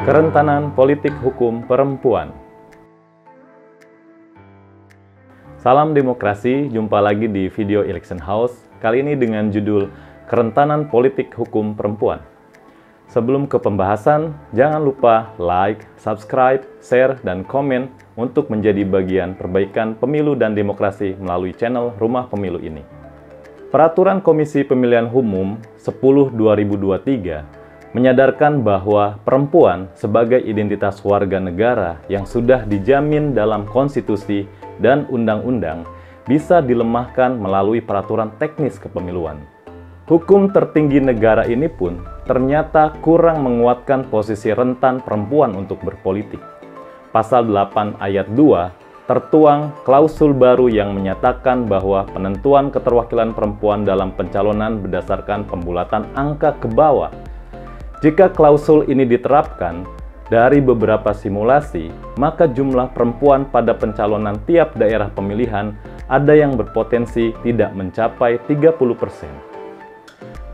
Kerentanan politik hukum perempuan. Salam demokrasi, jumpa lagi di video Election House, kali ini dengan judul Kerentanan Politik Hukum Perempuan. Sebelum ke pembahasan, jangan lupa like, subscribe, share, dan komen untuk menjadi bagian perbaikan pemilu dan demokrasi melalui channel Rumah Pemilu ini. Peraturan Komisi Pemilihan Umum 10/2023 menyadarkan bahwa perempuan sebagai identitas warga negara yang sudah dijamin dalam konstitusi dan undang-undang bisa dilemahkan melalui peraturan teknis kepemiluan. Hukum tertinggi negara ini pun ternyata kurang menguatkan posisi rentan perempuan untuk berpolitik. Pasal 8 ayat 2 tertuang klausul baru yang menyatakan bahwa penentuan keterwakilan perempuan dalam pencalonan berdasarkan pembulatan angka ke bawah. Jika klausul ini diterapkan, dari beberapa simulasi, maka jumlah perempuan pada pencalonan tiap daerah pemilihan ada yang berpotensi tidak mencapai 30%.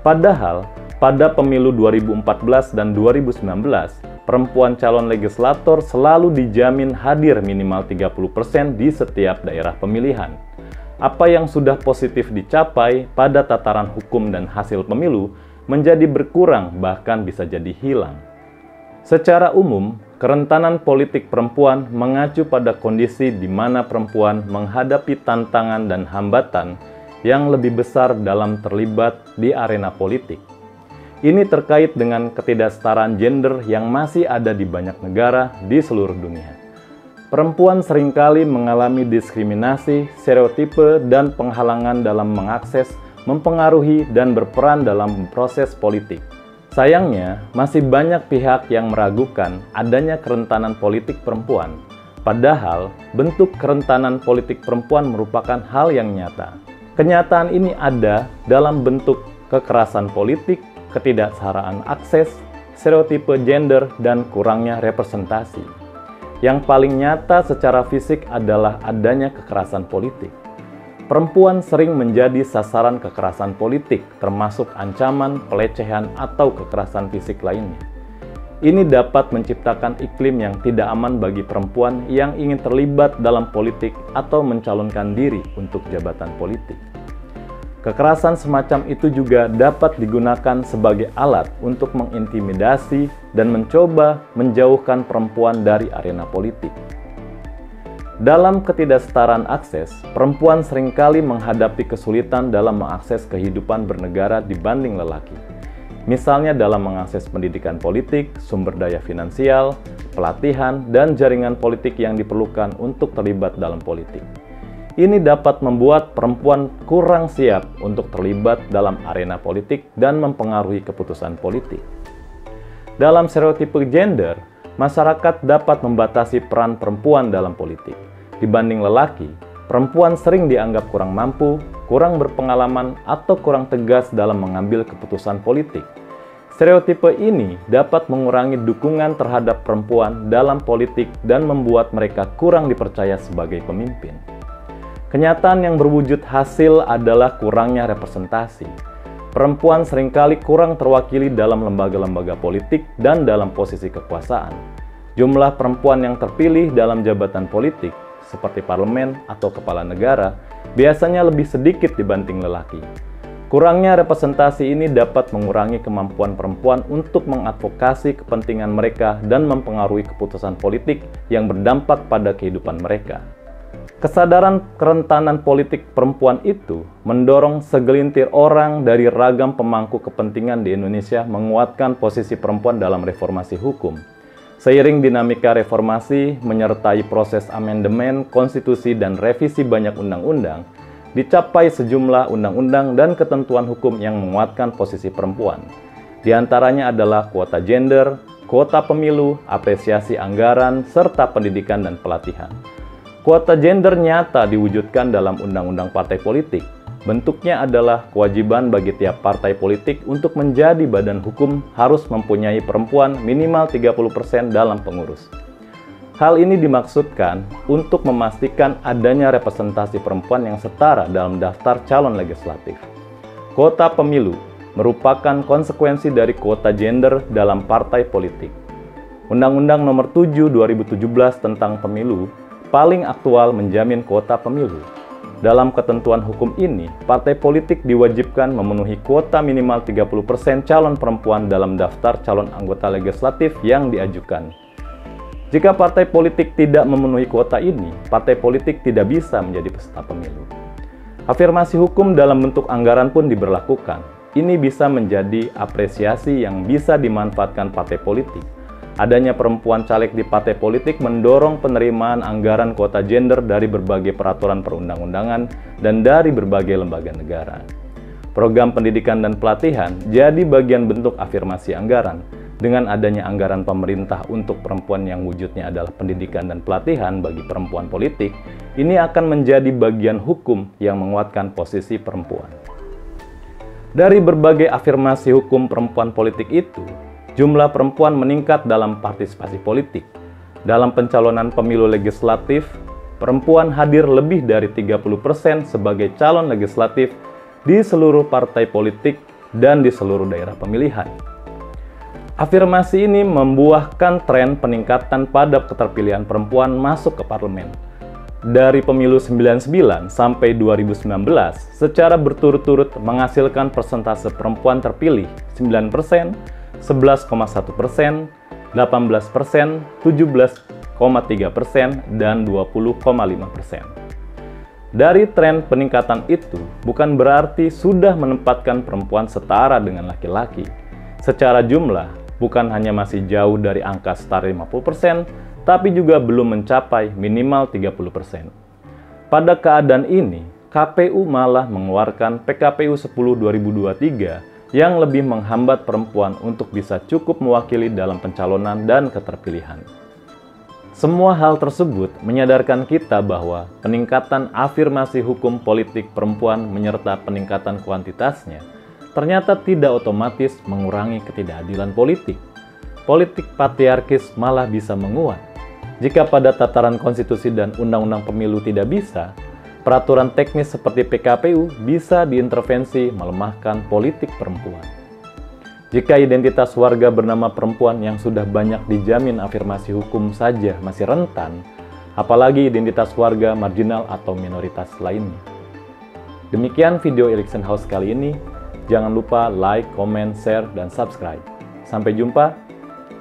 Padahal, pada pemilu 2014 dan 2019, perempuan calon legislator selalu dijamin hadir minimal 30% di setiap daerah pemilihan. Apa yang sudah positif dicapai pada tataran hukum dan hasil pemilu menjadi berkurang, bahkan bisa jadi hilang. Secara umum, kerentanan politik perempuan mengacu pada kondisi di mana perempuan menghadapi tantangan dan hambatan yang lebih besar dalam terlibat di arena politik. Ini terkait dengan ketidaksetaraan gender yang masih ada di banyak negara di seluruh dunia. Perempuan seringkali mengalami diskriminasi, stereotipe, dan penghalangan dalam mengakses, mempengaruhi, dan berperan dalam proses politik. Sayangnya, masih banyak pihak yang meragukan adanya kerentanan politik perempuan. Padahal, bentuk kerentanan politik perempuan merupakan hal yang nyata. Kenyataan ini ada dalam bentuk kekerasan politik, ketidaksetaraan akses, stereotipe gender, dan kurangnya representasi. Yang paling nyata secara fisik adalah adanya kekerasan politik. Perempuan sering menjadi sasaran kekerasan politik, termasuk ancaman, pelecehan, atau kekerasan fisik lainnya. Ini dapat menciptakan iklim yang tidak aman bagi perempuan yang ingin terlibat dalam politik atau mencalonkan diri untuk jabatan politik. Kekerasan semacam itu juga dapat digunakan sebagai alat untuk mengintimidasi dan mencoba menjauhkan perempuan dari arena politik. Dalam ketidaksetaraan akses, perempuan seringkali menghadapi kesulitan dalam mengakses kehidupan bernegara dibanding lelaki. Misalnya dalam mengakses pendidikan politik, sumber daya finansial, pelatihan, dan jaringan politik yang diperlukan untuk terlibat dalam politik. Ini dapat membuat perempuan kurang siap untuk terlibat dalam arena politik dan mempengaruhi keputusan politik. Dalam stereotipe gender, masyarakat dapat membatasi peran perempuan dalam politik. Dibanding lelaki, perempuan sering dianggap kurang mampu, kurang berpengalaman, atau kurang tegas dalam mengambil keputusan politik. Stereotipe ini dapat mengurangi dukungan terhadap perempuan dalam politik dan membuat mereka kurang dipercaya sebagai pemimpin. Kenyataan yang berwujud hasil adalah kurangnya representasi. Perempuan seringkali kurang terwakili dalam lembaga-lembaga politik dan dalam posisi kekuasaan. Jumlah perempuan yang terpilih dalam jabatan politik, seperti parlemen atau kepala negara, biasanya lebih sedikit dibanding lelaki. Kurangnya representasi ini dapat mengurangi kemampuan perempuan untuk mengadvokasi kepentingan mereka dan mempengaruhi keputusan politik yang berdampak pada kehidupan mereka. Kesadaran kerentanan politik perempuan itu mendorong segelintir orang dari ragam pemangku kepentingan di Indonesia menguatkan posisi perempuan dalam reformasi hukum. Seiring dinamika reformasi menyertai proses amandemen, konstitusi, dan revisi banyak undang-undang, dicapai sejumlah undang-undang dan ketentuan hukum yang menguatkan posisi perempuan. Di antaranya adalah kuota gender, kuota pemilu, apresiasi anggaran, serta pendidikan dan pelatihan. Kuota gender nyata diwujudkan dalam undang-undang partai politik. Bentuknya adalah kewajiban bagi tiap partai politik untuk menjadi badan hukum harus mempunyai perempuan minimal 30% dalam pengurus. Hal ini dimaksudkan untuk memastikan adanya representasi perempuan yang setara dalam daftar calon legislatif. Kuota pemilu merupakan konsekuensi dari kuota gender dalam partai politik. Undang-Undang Nomor 7 2017 tentang Pemilu paling aktual menjamin kuota pemilu. Dalam ketentuan hukum ini, partai politik diwajibkan memenuhi kuota minimal 30% calon perempuan dalam daftar calon anggota legislatif yang diajukan. Jika partai politik tidak memenuhi kuota ini, partai politik tidak bisa menjadi peserta pemilu. Afirmasi hukum dalam bentuk anggaran pun diberlakukan. Ini bisa menjadi apresiasi yang bisa dimanfaatkan partai politik. Adanya perempuan caleg di partai politik mendorong penerimaan anggaran kuota gender dari berbagai peraturan perundang-undangan dan dari berbagai lembaga negara. Program pendidikan dan pelatihan jadi bagian bentuk afirmasi anggaran. Dengan adanya anggaran pemerintah untuk perempuan yang wujudnya adalah pendidikan dan pelatihan bagi perempuan politik, ini akan menjadi bagian hukum yang menguatkan posisi perempuan. Dari berbagai afirmasi hukum perempuan politik itu, jumlah perempuan meningkat dalam partisipasi politik. Dalam pencalonan pemilu legislatif, perempuan hadir lebih dari 30% sebagai calon legislatif di seluruh partai politik dan di seluruh daerah pemilihan. Afirmasi ini membuahkan tren peningkatan pada keterpilihan perempuan masuk ke parlemen. Dari pemilu 99 sampai 2019, secara berturut-turut menghasilkan persentase perempuan terpilih 9%, 11,1%, 18%, 17,3%, dan 20,5%. Dari tren peningkatan itu, bukan berarti sudah menempatkan perempuan setara dengan laki-laki. Secara jumlah, bukan hanya masih jauh dari angka setara 50%, tapi juga belum mencapai minimal 30%. Pada keadaan ini, KPU malah mengeluarkan PKPU 10/2023 yang lebih menghambat perempuan untuk bisa cukup mewakili dalam pencalonan dan keterpilihan. Semua hal tersebut menyadarkan kita bahwa peningkatan afirmasi hukum politik perempuan menyerta peningkatan kuantitasnya ternyata tidak otomatis mengurangi ketidakadilan politik. Politik patriarkis malah bisa menguat. Jika pada tataran konstitusi dan undang-undang pemilu tidak bisa, peraturan teknis seperti PKPU bisa diintervensi melemahkan politik perempuan. Jika identitas warga bernama perempuan yang sudah banyak dijamin afirmasi hukum saja masih rentan, apalagi identitas warga marginal atau minoritas lainnya. Demikian video Election House kali ini. Jangan lupa like, comment, share, dan subscribe. Sampai jumpa.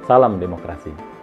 Salam demokrasi.